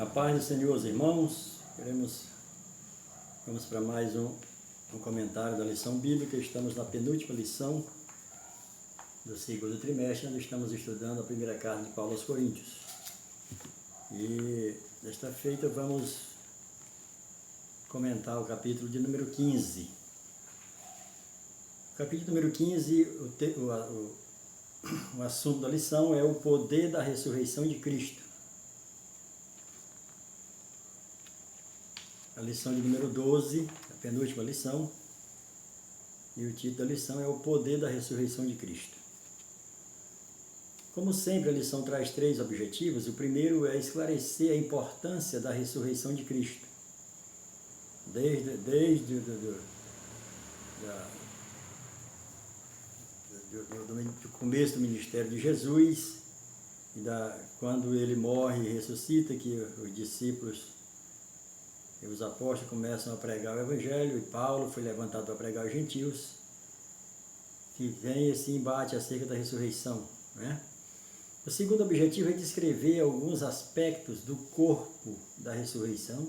A paz do Senhor, os irmãos. Vamos para mais um comentário da lição bíblica. Estamos na penúltima lição do segundo trimestre, onde estamos estudando a primeira carta de Paulo aos Coríntios. E desta feita vamos comentar o capítulo de número 15. O capítulo número 15, o assunto da lição é o poder da ressurreição de Cristo. A lição de número 12, a penúltima lição, e o título da lição é o poder da ressurreição de Cristo. Como sempre, a lição traz três objetivos. O primeiro é esclarecer a importância da ressurreição de Cristo. Desde do começo do ministério de Jesus, quando ele morre e ressuscita, que os discípulos e os apóstolos começam a pregar o Evangelho, e Paulo foi levantado para pregar aos gentios, que vem esse embate acerca da ressurreição, né? O segundo objetivo é descrever alguns aspectos do corpo da ressurreição,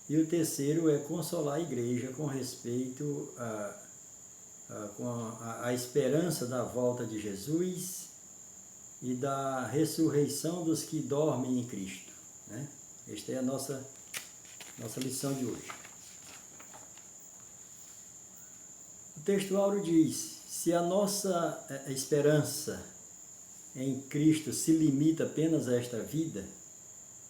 e o terceiro é consolar a igreja com respeito à esperança da volta de Jesus e da ressurreição dos que dormem em Cristo, né? Esta é a nossa lição de hoje. O texto áureo diz: se a nossa esperança em Cristo se limita apenas a esta vida,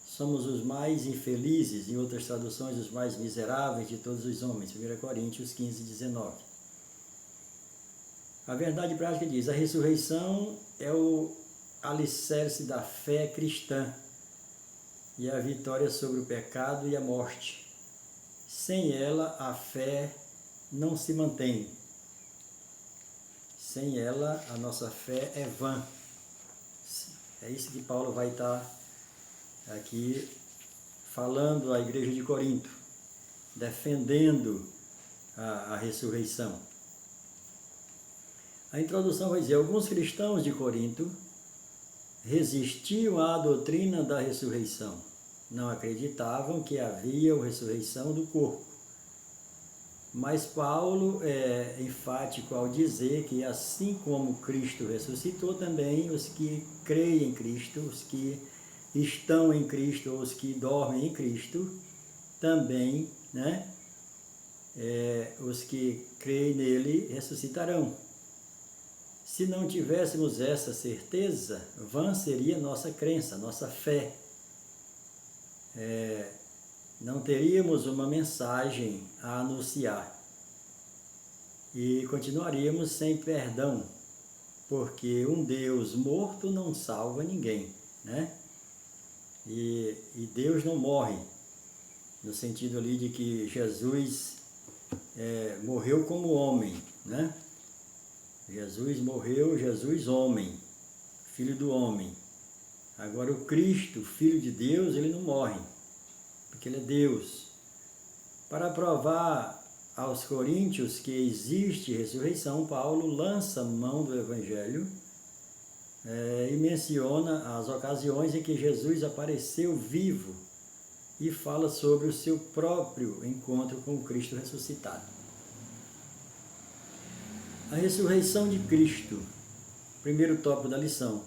somos os mais infelizes, em outras traduções, os mais miseráveis de todos os homens. 1 Coríntios 15, 19. A verdade prática diz: a ressurreição é o alicerce da fé cristã e a vitória sobre o pecado e a morte. Sem ela, a fé não se mantém. Sem ela, a nossa fé é vã. É isso que Paulo vai estar aqui falando à igreja de Corinto, defendendo a ressurreição. A introdução vai dizer: alguns cristãos de Corinto resistiam à doutrina da ressurreição. Não acreditavam que havia a ressurreição do corpo. Mas Paulo é enfático ao dizer que, assim como Cristo ressuscitou, também os que creem em Cristo, os que estão em Cristo, os que dormem em Cristo, também, né, os que creem nele ressuscitarão. Se não tivéssemos essa certeza, vã seria nossa crença, nossa fé. Não teríamos uma mensagem a anunciar e continuaríamos sem perdão, porque um Deus morto não salva ninguém, né? E Deus não morre, no sentido ali de que Jesus morreu como homem, né? Jesus morreu, Jesus homem, filho do homem. Agora o Cristo, filho de Deus, ele não morre, porque ele é Deus. Para provar aos coríntios que existe ressurreição, Paulo lança mão do Evangelho e menciona as ocasiões em que Jesus apareceu vivo e fala sobre o seu próprio encontro com o Cristo ressuscitado. A ressurreição de Cristo, primeiro tópico da lição,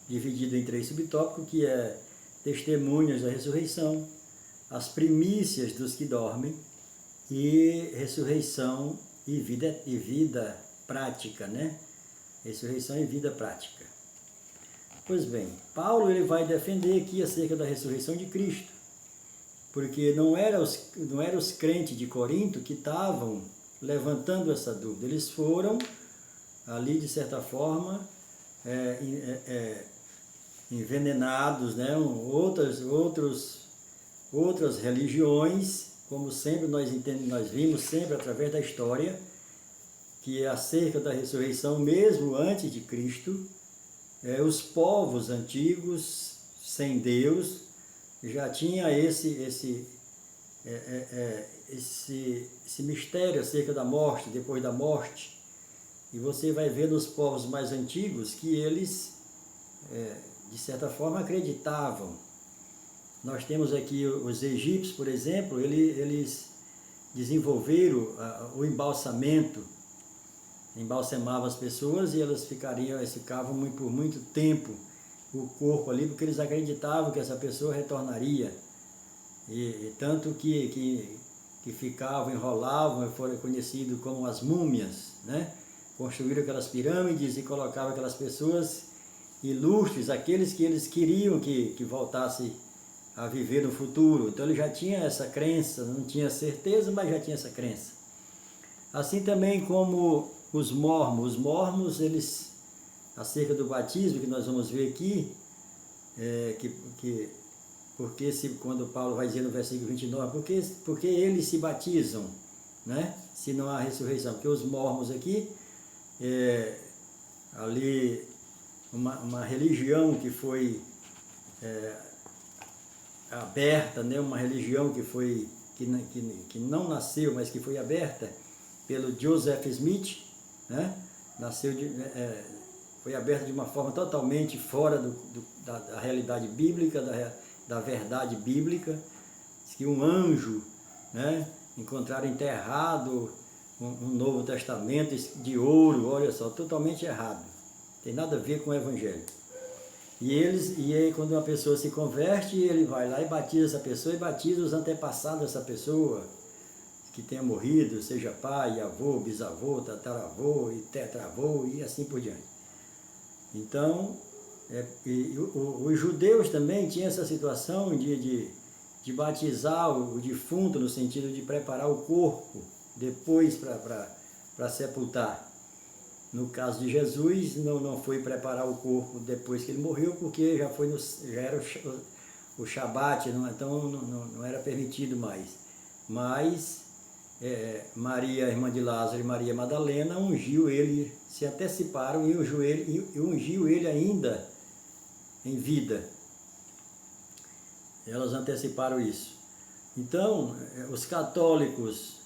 dividido em três subtópicos, que é testemunhas da ressurreição, as primícias dos que dormem e ressurreição e vida prática, né? Ressurreição e vida prática. Pois bem, Paulo ele vai defender aqui acerca da ressurreição de Cristo, porque não eram os crentes de Corinto que estavam levantando essa dúvida. Eles foram ali, de certa forma, envenenados, né? Outras religiões, como sempre nós vimos sempre através da história, que acerca da ressurreição, mesmo antes de Cristo, os povos antigos, sem Deus, já tinha esse mistério acerca da morte, depois da morte. E você vai ver nos povos mais antigos que eles, de certa forma, acreditavam Nós temos aqui os egípcios, por exemplo, eles desenvolveram o embalsamento, embalsamavam as pessoas e elas ficavam por muito tempo o corpo ali, porque eles acreditavam que essa pessoa retornaria. E tanto que ficavam, enrolavam, e foram conhecidos como as múmias, né? Construíram aquelas pirâmides e colocavam aquelas pessoas ilustres, aqueles que eles queriam que voltasse a viver no futuro. Então ele já tinha essa crença, não tinha certeza, mas já tinha essa crença. Assim também como os mormons, eles, acerca do batismo, que nós vamos ver aqui, porque quando Paulo vai dizer no versículo 29, porque eles se batizam, né? Se não há ressurreição. Porque os mormons aqui, ali, uma religião que foi aberta, né? Uma religião que não nasceu, mas que foi aberta pelo Joseph Smith, né? Foi aberta de uma forma totalmente fora da realidade bíblica, da verdade bíblica. Diz que um anjo, né, encontraram enterrado um Novo Testamento de ouro, olha só, totalmente errado. Tem nada a ver com o Evangelho. E aí quando uma pessoa se converte, ele vai lá e batiza essa pessoa e batiza os antepassados dessa pessoa que tenha morrido, seja pai, avô, bisavô, tataravô e tetravô e assim por diante. Então, os judeus também tinham essa situação de batizar o defunto, no sentido de preparar o corpo depois para sepultar. No caso de Jesus, não foi preparar o corpo depois que ele morreu, porque já era o Shabat, então não era permitido mais. Mas Maria, irmã de Lázaro, e Maria Madalena ungiu ele, se anteciparam e ungiu ele ainda em vida. Elas anteciparam isso. Então, os católicos,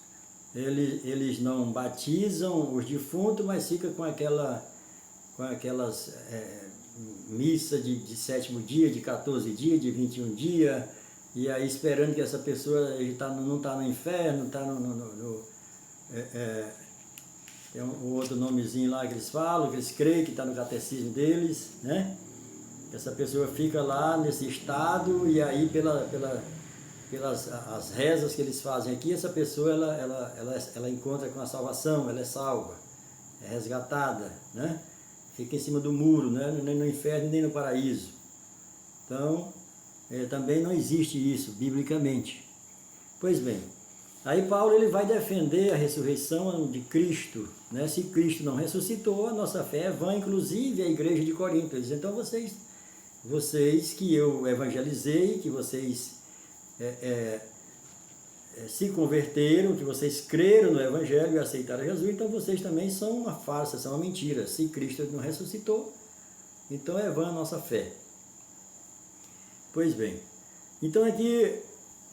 eles não batizam os defuntos, mas ficam com aquelas missas de 7º dia, de 14 dias, de 21 dias, e aí esperando que essa pessoa não está no inferno, está tem um outro nomezinho lá que eles falam, que eles creem que está no catecismo deles, né? Essa pessoa fica lá nesse estado e aí pelas as rezas que eles fazem aqui, essa pessoa ela encontra com a salvação, ela é salva, é resgatada, né? Fica em cima do muro, né? Nem no inferno nem no paraíso. Então, também não existe isso, biblicamente. Pois bem, aí Paulo ele vai defender a ressurreição de Cristo, né? Se Cristo não ressuscitou, a nossa fé é vã, inclusive a igreja de Corinto. Ele diz, então vocês que eu evangelizei, que vocês se converteram, que vocês creram no Evangelho e aceitaram Jesus, então vocês também são uma farsa, são uma mentira. Se Cristo não ressuscitou, então é vã a nossa fé. Pois bem, então aqui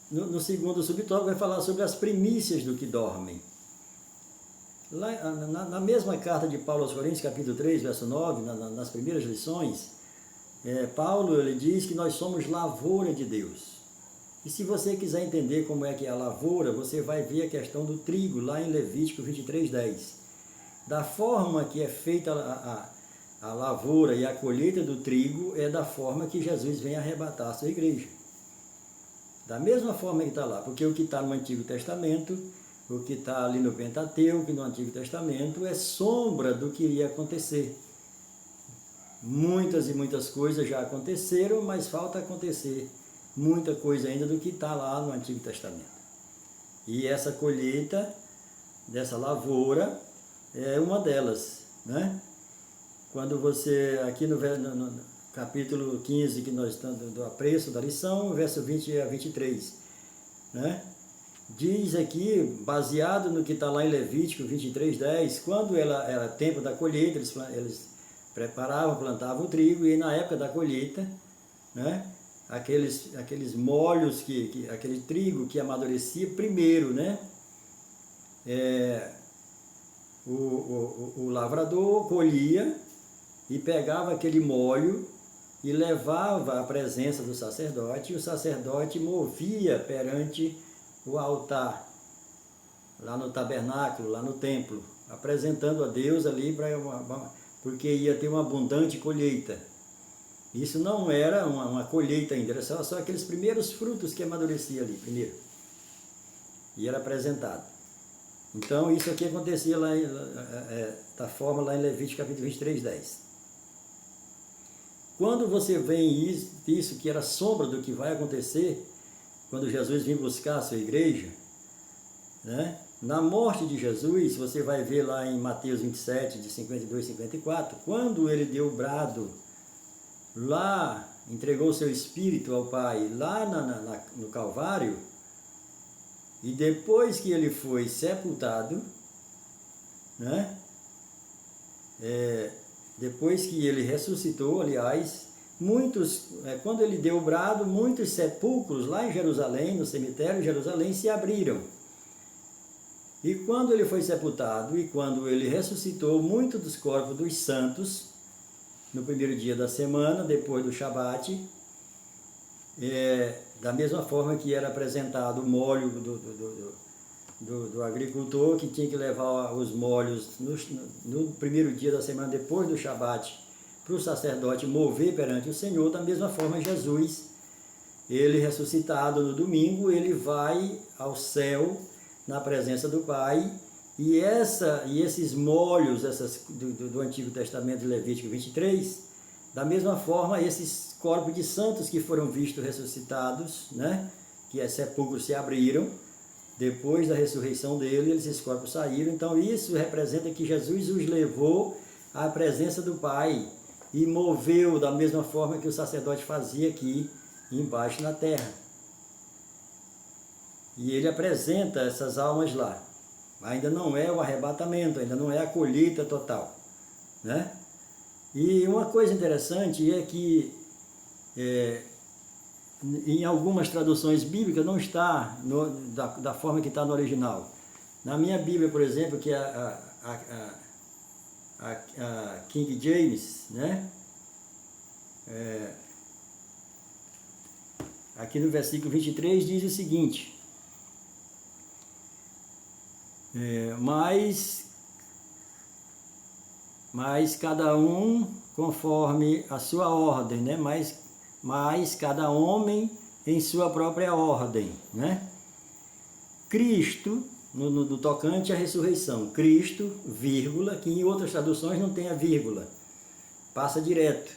no segundo subtópico vai falar sobre as primícias do que dormem. Lá, na mesma carta de Paulo aos Coríntios, capítulo 3, verso 9, nas primeiras lições, Paulo ele diz que nós somos lavoura de Deus. E se você quiser entender como é que é a lavoura, você vai ver a questão do trigo, lá em Levítico 23:10. Da forma que é feita a lavoura e a colheita do trigo, é da forma que Jesus vem arrebatar a sua igreja. Da mesma forma que está lá, porque o que está no Antigo Testamento, o que está ali no Pentateuco, no Antigo Testamento, é sombra do que iria acontecer. Muitas e muitas coisas já aconteceram, mas falta acontecer muita coisa ainda do que está lá no Antigo Testamento. E essa colheita dessa lavoura é uma delas, né? Quando você, aqui no capítulo 15, que nós estamos do apreço da lição, verso 20 a 23, né? Diz aqui, baseado no que está lá em Levítico 23:10, quando era tempo da colheita, eles preparavam, plantavam o trigo, e na época da colheita, né? Aqueles molhos, aquele trigo que amadurecia primeiro, né? O lavrador colhia e pegava aquele molho e levava à presença do sacerdote, e o sacerdote movia perante o altar, lá no tabernáculo, lá no templo, apresentando a Deus ali, porque ia ter uma abundante colheita. Isso não era uma colheita ainda, era só aqueles primeiros frutos que amadureciam ali, primeiro. E era apresentado. Então, isso aqui acontecia lá, da forma lá em Levítico capítulo 23, 10. Quando você vê isso que era sombra do que vai acontecer, quando Jesus vem buscar a sua igreja, né? Na morte de Jesus, você vai ver lá em Mateus 27, de 52 e 54, quando ele deu o brado, lá entregou o seu espírito ao Pai, lá no Calvário, e depois que ele foi sepultado, né? Depois que ele ressuscitou, aliás, quando ele deu o brado, muitos sepulcros lá em Jerusalém, no cemitério de Jerusalém, se abriram. E quando ele foi sepultado e quando ele ressuscitou, muitos dos corpos dos santos, no primeiro dia da semana, depois do Shabat, da mesma forma que era apresentado o molho do agricultor, que tinha que levar os molhos no primeiro dia da semana, depois do Shabat, para o sacerdote mover perante o Senhor, da mesma forma Jesus, ele ressuscitado no domingo, ele vai ao céu, na presença do Pai, e esses molhos do Antigo Testamento de Levítico 23, da mesma forma, esses corpos de santos que foram vistos ressuscitados, né, que sepulcros se abriram, depois da ressurreição dele, esses corpos saíram. Então isso representa que Jesus os levou à presença do Pai e moveu da mesma forma que o sacerdote fazia aqui embaixo na terra. E ele apresenta essas almas lá. Ainda não é o arrebatamento, ainda não é a colheita total, né? E uma coisa interessante é que em algumas traduções bíblicas não está da forma que está no original. Na minha Bíblia, por exemplo, que é a King James, né? Aqui no versículo 23 diz o seguinte: mas cada um conforme a sua ordem, né? Mas cada homem em sua própria ordem, né? Cristo, no tocante à ressurreição, Cristo, vírgula, que em outras traduções não tem a vírgula, passa direto.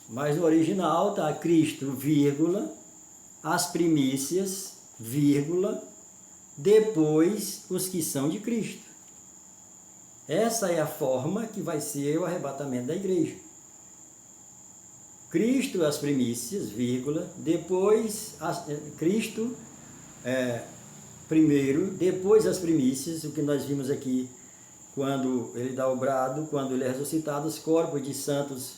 Mas no original está Cristo, vírgula, as primícias, vírgula, depois os que são de Cristo. Essa é a forma que vai ser o arrebatamento da igreja. Cristo as primícias, vírgula, depois Cristo primeiro, depois as primícias, o que nós vimos aqui, quando ele dá o brado, quando ele é ressuscitado, os corpos de santos,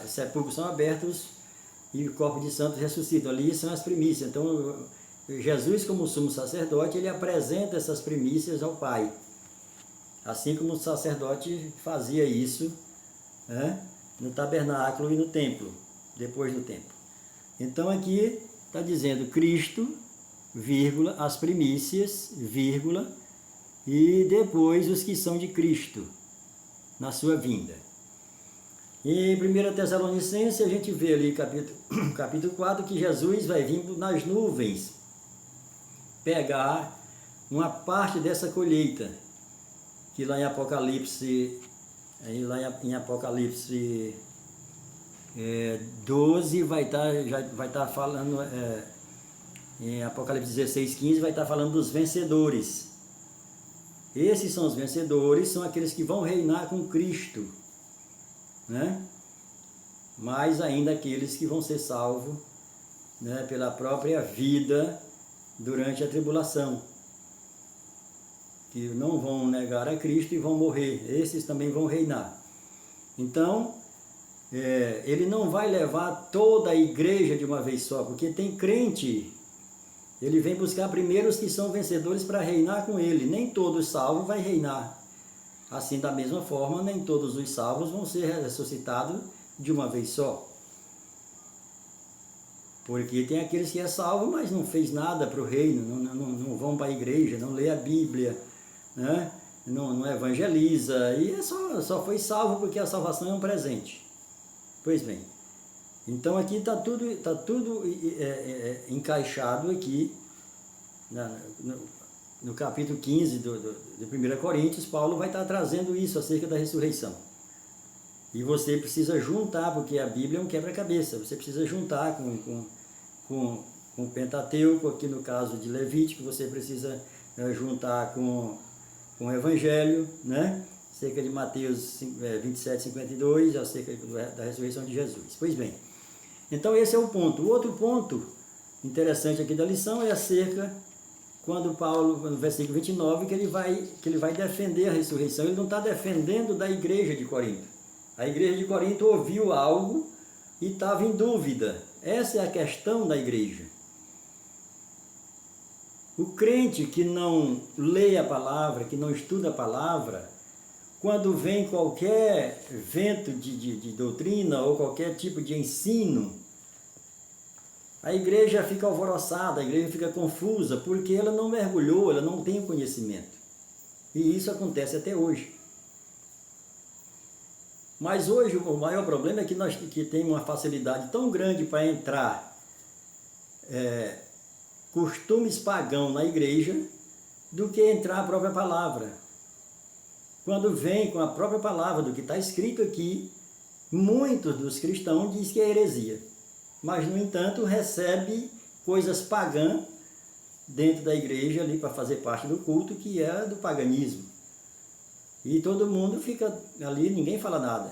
sepulcros são abertos e o corpo de santos ressuscitam. Ali são as primícias. Então, Jesus, como sumo sacerdote, ele apresenta essas primícias ao Pai. Assim como o sacerdote fazia isso, né, no tabernáculo e no templo, depois do templo. Então aqui está dizendo Cristo, vírgula, as primícias, vírgula, e depois os que são de Cristo, na sua vinda. Em 1 Tessalonicenses a gente vê ali capítulo 4 que Jesus vai vir nas nuvens pegar uma parte dessa colheita, que lá em Apocalipse 12 vai estar falando, em Apocalipse 16, 15 vai estar falando dos vencedores. Esses são os vencedores, são aqueles que vão reinar com Cristo, né? Mais ainda aqueles que vão ser salvos, né, pela própria vida durante a tribulação, que não vão negar a Cristo e vão morrer. Esses também vão reinar. Então, ele não vai levar toda a igreja de uma vez só, porque tem crente, ele vem buscar primeiro os que são vencedores para reinar com ele. Nem todos salvos vai reinar. Assim, da mesma forma, nem todos os salvos vão ser ressuscitados de uma vez só. Porque tem aqueles que é salvo, mas não fez nada para o reino, não vão para a igreja, não lê a Bíblia, né? Não evangeliza, e só foi salvo porque a salvação é um presente. Pois bem, então aqui está tudo encaixado aqui, no capítulo 15 de 1 Coríntios, Paulo vai estar trazendo isso acerca da ressurreição. E você precisa juntar, porque a Bíblia é um quebra-cabeça, você precisa juntar com o Pentateuco, aqui no caso de Levítico, você precisa juntar com o Evangelho, né? Acerca de Mateus 27, 52, acerca da ressurreição de Jesus. Pois bem, então esse é o ponto. O outro ponto interessante aqui da lição é acerca, quando Paulo, no versículo 29, que ele vai defender a ressurreição. Ele não está defendendo da igreja de Corinto. A igreja de Corinto ouviu algo e estava em dúvida. Essa é a questão da igreja. O crente que não lê a palavra, que não estuda a palavra, quando vem qualquer vento de doutrina ou qualquer tipo de ensino, a igreja fica alvoroçada, a igreja fica confusa, porque ela não mergulhou, ela não tem o conhecimento. E isso acontece até hoje. Mas hoje o maior problema é que nós que temos uma facilidade tão grande para entrar costumes pagãos na igreja do que entrar a própria palavra. Quando vem com a própria palavra do que está escrito aqui, muitos dos cristãos dizem que é heresia. Mas, no entanto, recebe coisas pagãs dentro da igreja ali para fazer parte do culto, que é do paganismo. E todo mundo fica ali, ninguém fala nada,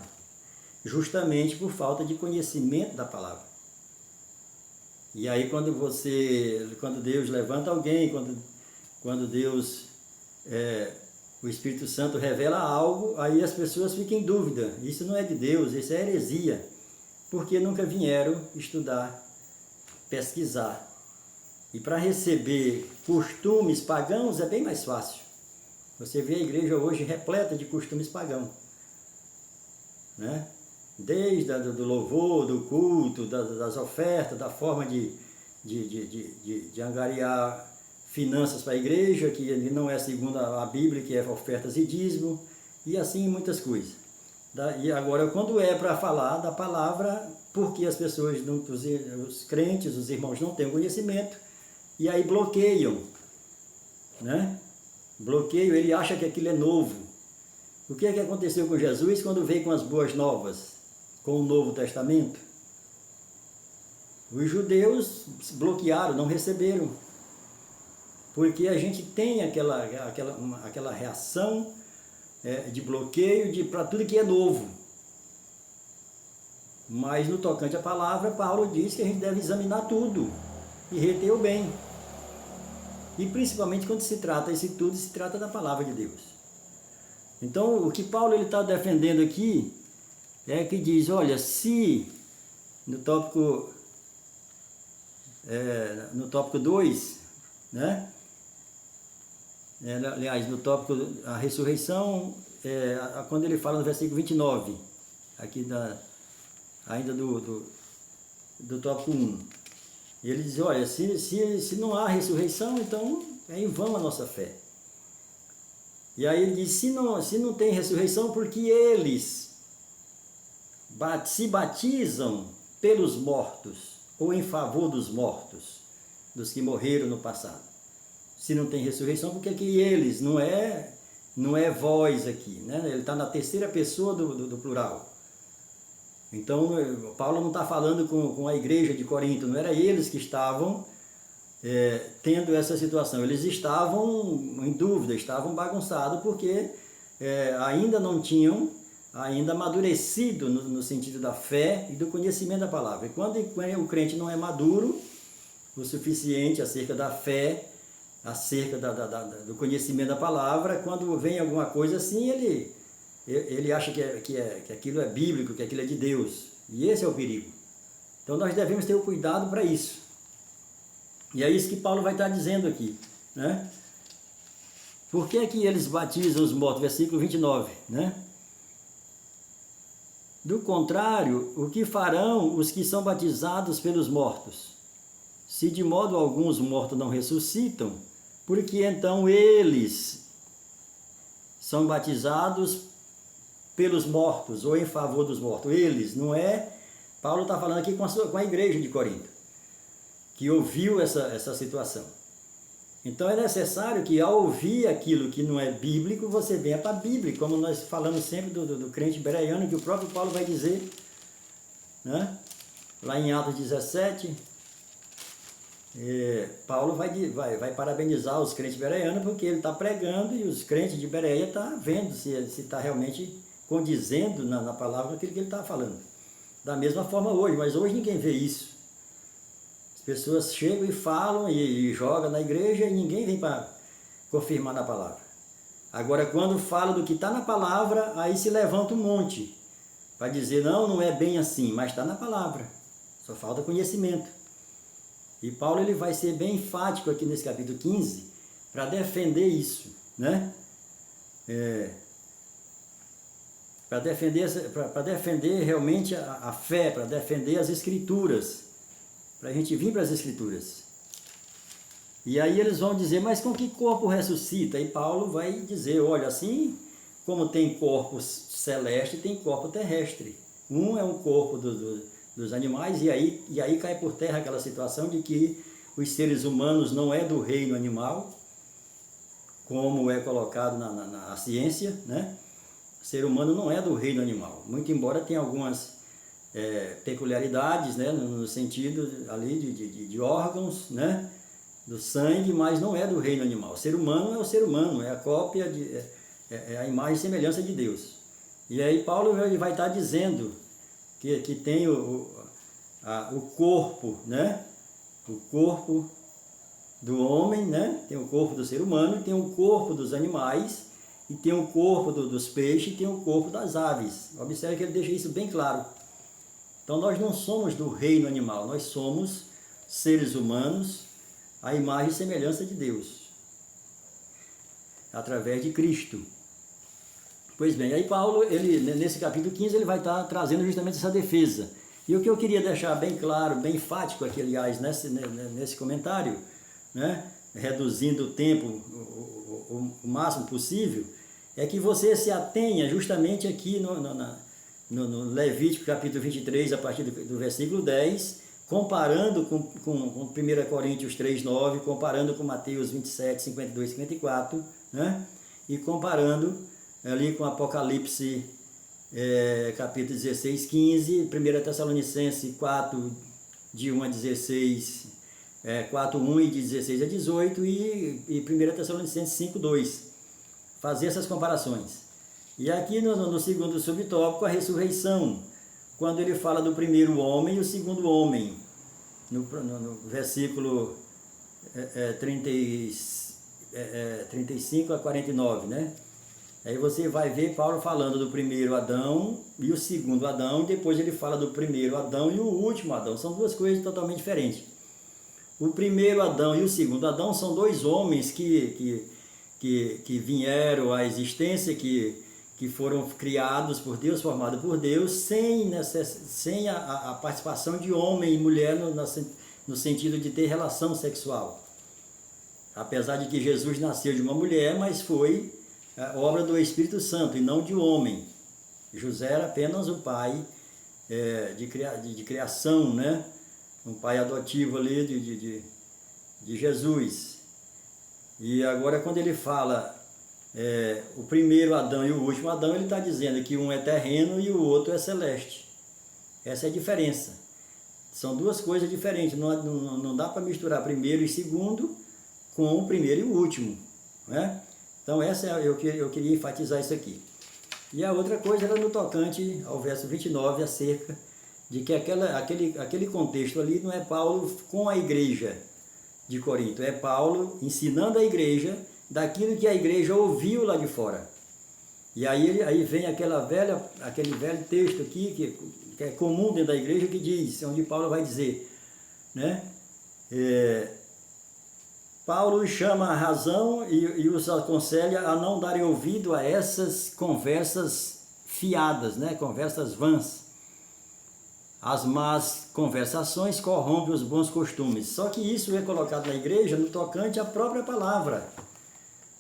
justamente por falta de conhecimento da palavra. E aí quando Deus levanta alguém, quando Deus, o Espírito Santo revela algo, aí as pessoas ficam em dúvida, isso não é de Deus, isso é heresia, porque nunca vieram estudar, pesquisar. E para receber costumes pagãos é bem mais fácil. Você vê a igreja hoje repleta de costumes pagãos, né? Desde do louvor, do culto, das ofertas, da forma de angariar finanças para a igreja, que não é segundo a Bíblia, que é ofertas e dízimo, e assim muitas coisas. E agora, quando é para falar da palavra, porque as pessoas, os crentes, os irmãos não têm conhecimento, e aí bloqueiam, né? Bloqueio, ele acha que aquilo é novo. O que é que aconteceu com Jesus quando veio com as boas novas, com o Novo Testamento? Os judeus bloquearam, não receberam. Porque a gente tem aquela reação de bloqueio para tudo que é novo. Mas no tocante à palavra, Paulo diz que a gente deve examinar tudo e reter o bem. E principalmente quando se trata, esse tudo se trata da palavra de Deus. Então, o que Paulo está defendendo aqui é que diz, olha, se no tópico 2, né? Aliás, no tópico a ressurreição, quando ele fala no versículo 29, aqui ainda do tópico 1. E ele diz, olha, se não há ressurreição, então é em vão a nossa fé. E aí ele diz, se não tem ressurreição, porque eles se batizam pelos mortos, ou em favor dos mortos, dos que morreram no passado. Se não tem ressurreição, porque aqui eles, não é vós aqui, né? Ele está na terceira pessoa do plural. Então, Paulo não está falando com a igreja de Corinto, não era eles que estavam tendo essa situação. Eles estavam em dúvida, estavam bagunçados, porque ainda não tinham amadurecido no sentido da fé e do conhecimento da palavra. E quando o crente não é maduro o suficiente acerca da fé, acerca do conhecimento da palavra, quando vem alguma coisa assim, ele acha que aquilo é bíblico, que aquilo é de Deus. E esse é o perigo. Então nós devemos ter o cuidado para isso. E é isso que Paulo vai estar dizendo aqui, né? Por que eles batizam os mortos? Versículo 29, né? Do contrário, o que farão os que são batizados pelos mortos? Se de modo algum os mortos não ressuscitam, por que então eles são batizados pelos mortos ou em favor dos mortos? Eles, não é? Paulo está falando aqui com a igreja de Corinto, que ouviu essa situação. Então é necessário que, ao ouvir aquilo que não é bíblico, você venha para a Bíblia, como nós falamos sempre do crente bereano, que o próprio Paulo vai dizer, né? Lá em Atos 17, Paulo vai parabenizar os crentes bereanos, porque ele está pregando e os crentes de Bereia estão vendo se está realmente condizendo na palavra aquilo que ele está falando. Da mesma forma hoje, mas hoje ninguém vê isso. As pessoas chegam e falam e jogam na igreja e ninguém vem para confirmar na palavra. Agora, quando fala do que está na palavra, aí se levanta um monte para dizer, não é bem assim, mas está na palavra. Só falta conhecimento. E Paulo ele vai ser bem enfático aqui nesse capítulo 15 para defender isso, né? Para defender realmente a fé, para defender as Escrituras, para a gente vir para as Escrituras. E aí eles vão dizer, mas com que corpo ressuscita? E Paulo vai dizer, olha, assim como tem corpo celeste, tem corpo terrestre. Um é um corpo dos animais, e aí cai por terra aquela situação de que os seres humanos não é do reino animal, como é colocado na ciência, né? O ser humano não é do reino animal, muito embora tenha algumas peculiaridades, né, no sentido ali de órgãos, né, do sangue, mas não é do reino animal. O ser humano é o ser humano, é a cópia, é a imagem e semelhança de Deus. E aí Paulo vai estar dizendo que tem o corpo, né, o corpo do homem, né, tem o corpo do ser humano, tem o corpo dos animais, e tem o corpo dos peixes, e tem o corpo das aves. Observe que ele deixa isso bem claro. Então nós não somos do reino animal, nós somos seres humanos, à imagem e semelhança de Deus, através de Cristo. Pois bem, aí Paulo, nesse capítulo 15, ele vai estar trazendo justamente essa defesa. E o que eu queria deixar bem claro, bem enfático aqui, aliás, nesse comentário, né, reduzindo o tempo o máximo possível, é que você se atenha justamente aqui no Levítico capítulo 23, a partir do versículo 10, comparando com 1 Coríntios 3:9, comparando com Mateus 27, 52, 54, né? E comparando ali com Apocalipse capítulo 16, 15, 1 Tessalonicenses 4, de 1 a 16, 4, 1 e de 16 a 18, e 1 Tessalonicenses 5, 2. Fazer essas comparações. E aqui no segundo subtópico, a ressurreição, quando ele fala do primeiro homem e o segundo homem, no versículo 35 a 49, né? Aí você vai ver Paulo falando do primeiro Adão e o segundo Adão, e depois ele fala do primeiro Adão e o último Adão. São duas coisas totalmente diferentes. O primeiro Adão e o segundo Adão são dois homens que vieram à existência, que foram criados por Deus, formados por Deus, sem a participação de homem e mulher no sentido de ter relação sexual. Apesar de que Jesus nasceu de uma mulher, mas foi obra do Espírito Santo e não de homem. José era apenas o pai de criação, né? Um pai adotivo ali de Jesus. E agora quando ele fala o primeiro Adão e o último Adão, ele está dizendo que um é terreno e o outro é celeste. Essa é a diferença. São duas coisas diferentes, não dá para misturar primeiro e segundo com o primeiro e o último, né? Então eu queria enfatizar isso aqui. E a outra coisa era no tocante ao verso 29, acerca de que aquele contexto ali não é Paulo com a igreja de Corinto, é Paulo ensinando a igreja daquilo que a igreja ouviu lá de fora. E aí vem aquele velho texto aqui, que é comum dentro da igreja, que diz, onde Paulo vai dizer, né? Paulo chama a razão e os aconselha a não darem ouvido a essas conversas fiadas, né? Conversas vãs. As más conversações corrompem os bons costumes. Só que isso é colocado na igreja no tocante à própria palavra.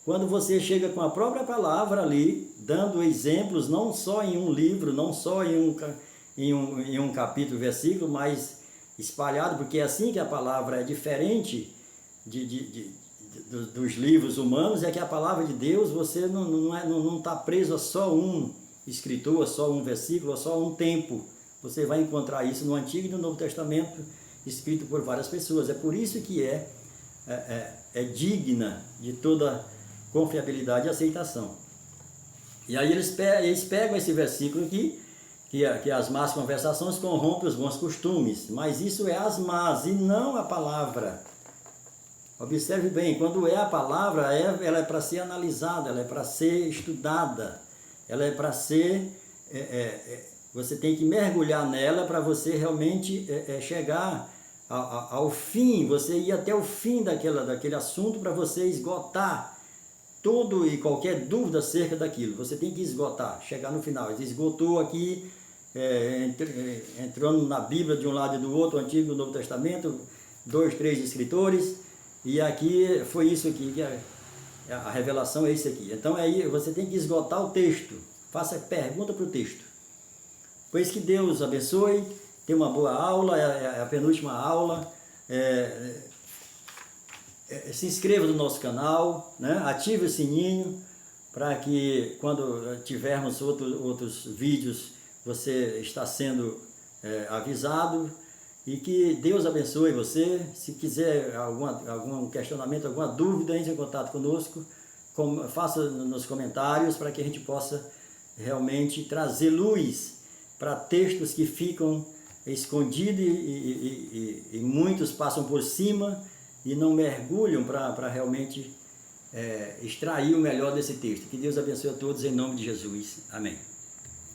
Quando você chega com a própria palavra ali, dando exemplos, não só em um livro, não só em um capítulo, versículo, mas espalhado, porque é assim que a palavra é diferente dos livros humanos, é que a palavra de Deus, você não está preso a só um escritor, a só um versículo, a só um tempo. Você vai encontrar isso no Antigo e no Novo Testamento, escrito por várias pessoas. É por isso que é digna de toda confiabilidade e aceitação. E aí eles pegam esse versículo aqui, que as más conversações corrompem os bons costumes, mas isso é as más e não a palavra. Observe bem, quando é a palavra, ela é para ser analisada, ela é para ser estudada, ela é para ser... você tem que mergulhar nela para você realmente chegar ao fim, você ir até o fim daquele assunto para você esgotar todo e qualquer dúvida acerca daquilo. Você tem que esgotar, chegar no final. Ele esgotou aqui, entrando na Bíblia de um lado e do outro, o Antigo e o Novo Testamento, 2, 3 escritores, e aqui foi isso aqui, que a revelação é isso aqui. Então aí você tem que esgotar o texto, faça pergunta para o texto. Pois que Deus abençoe, tenha uma boa aula, é a penúltima aula. Se inscreva no nosso canal, né? Ative o sininho para que quando tivermos outros vídeos você está sendo avisado, e que Deus abençoe você. Se quiser algum questionamento, alguma dúvida, entre em contato conosco, faça nos comentários para que a gente possa realmente trazer luz para textos que ficam escondidos e muitos passam por cima e não mergulham para realmente extrair o melhor desse texto. Que Deus abençoe a todos em nome de Jesus. Amém.